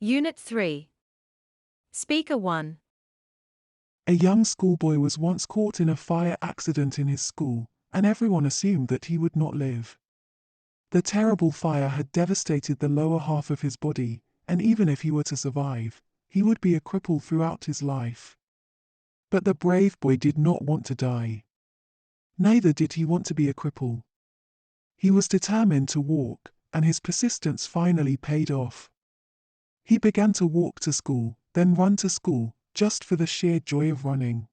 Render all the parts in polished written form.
Unit 3. Speaker 1. A young schoolboy was once caught in a fire accident in his school, and everyone assumed that he would not live. The terrible fire had devastated the lower half of his body, and even if he were to survive, he would be a cripple throughout his life. But the brave boy did not want to die. Neither did he want to be a cripple. He was determined to walk, and his persistence finally paid off. He began to walk to school, then run to school, just for the sheer joy of running.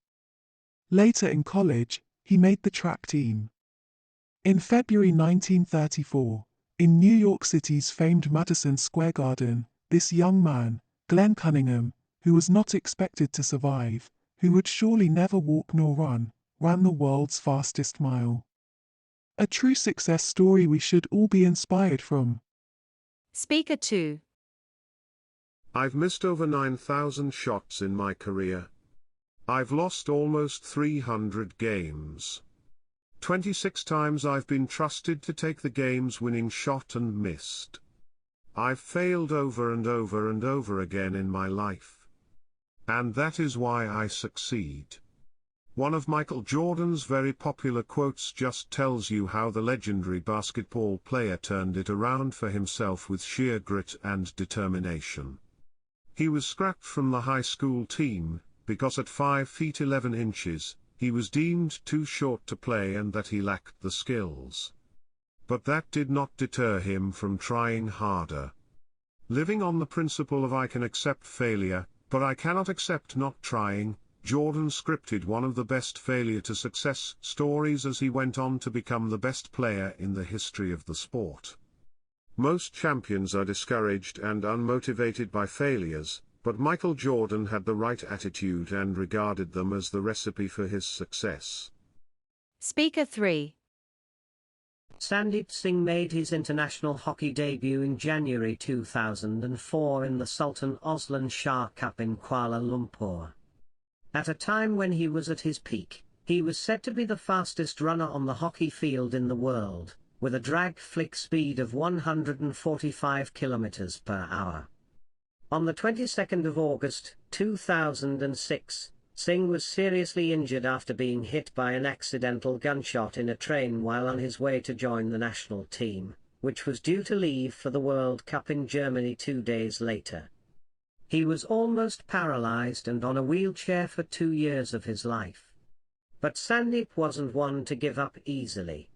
Later in college, he made the track team. In February 1934, in New York City's famed Madison Square Garden, this young man, Glenn Cunningham, who was not expected to survive, who would surely never walk nor run, ran the world's fastest mile. A true success story we should all be inspired from. Speaker 2. I've missed over 9,000 shots in my career. I've lost almost 300 games. 26 times I've been trusted to take the game's winning shot and missed. I've failed over and over and over again in my life. And that is why I succeed. One of Michael Jordan's very popular quotes just tells you how the legendary basketball player turned it around for himself with sheer grit and determination. He was scrapped from the high school team, because at 5 feet 11 inches, he was deemed too short to play and that he lacked the skills. But that did not deter him from trying harder. Living on the principle of I can accept failure, but I cannot accept not trying, Jordan scripted one of the best failure to success stories as he went on to become the best player in the history of the sport. Most champions are discouraged and unmotivated by failures, but Michael Jordan had the right attitude and regarded them as the recipe for his success. Speaker 3. Sandeep Singh made his international hockey debut in January 2004 in the Sultan Aslan Shah Cup in Kuala Lumpur. At a time when he was at his peak, he was said to be the fastest runner on the hockey field in the world, with a drag flick speed of 145 km per hour. On the 22nd of August, 2006, Singh was seriously injured after being hit by an accidental gunshot in a train while on his way to join the national team, which was due to leave for the World Cup in Germany 2 days later. He was almost paralyzed and on a wheelchair for 2 years of his life. But Sandeep wasn't one to give up easily.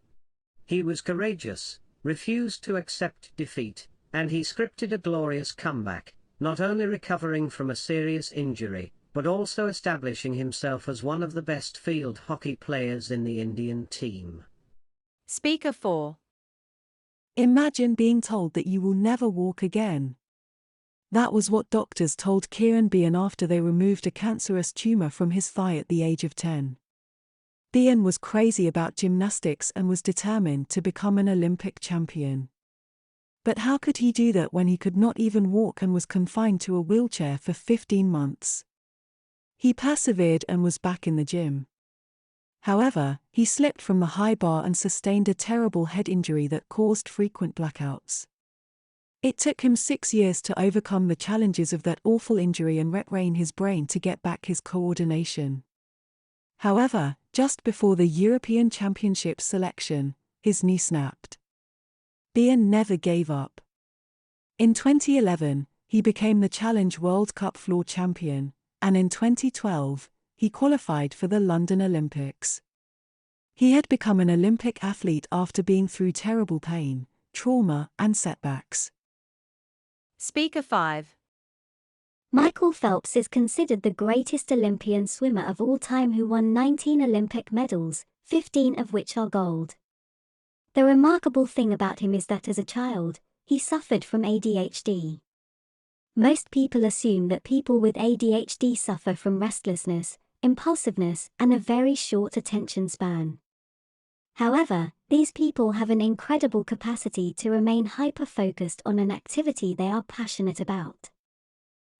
He was courageous, refused to accept defeat, and he scripted a glorious comeback, not only recovering from a serious injury, but also establishing himself as one of the best field hockey players in the Indian team. Speaker 4. Imagine being told that you will never walk again. That was what doctors told Kieran Behan after they removed a cancerous tumor from his thigh at the age of 10. Behan was crazy about gymnastics and was determined to become an Olympic champion. But how could he do that when he could not even walk and was confined to a wheelchair for 15 months? He persevered and was back in the gym. However, he slipped from the high bar and sustained a terrible head injury that caused frequent blackouts. It took him 6 years to overcome the challenges of that awful injury and retrain his brain to get back his coordination. However, just before the European Championship selection, his knee snapped. Behan never gave up. In 2011, he became the Challenge World Cup floor champion, and in 2012, he qualified for the London Olympics. He had become an Olympic athlete after being through terrible pain, trauma, and setbacks. Speaker 5. Michael Phelps is considered the greatest Olympian swimmer of all time who won 19 Olympic medals, 15 of which are gold. The remarkable thing about him is that as a child, he suffered from ADHD. Most people assume that people with ADHD suffer from restlessness, impulsiveness, and a very short attention span. However, these people have an incredible capacity to remain hyper-focused on an activity they are passionate about.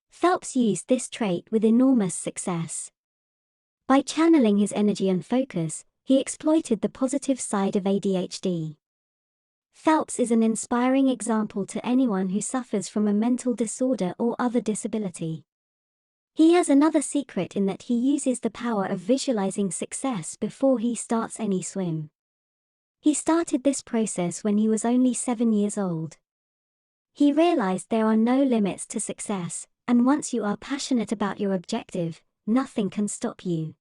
Phelps used this trait with enormous success. By channeling his energy and focus, he exploited the positive side of ADHD. Phelps is an inspiring example to anyone who suffers from a mental disorder or other disability. He has another secret in that he uses the power of visualizing success before he starts any swim. He started this process when he was only 7 years old. He realized there are no limits to success, and once you are passionate about your objective, nothing can stop you.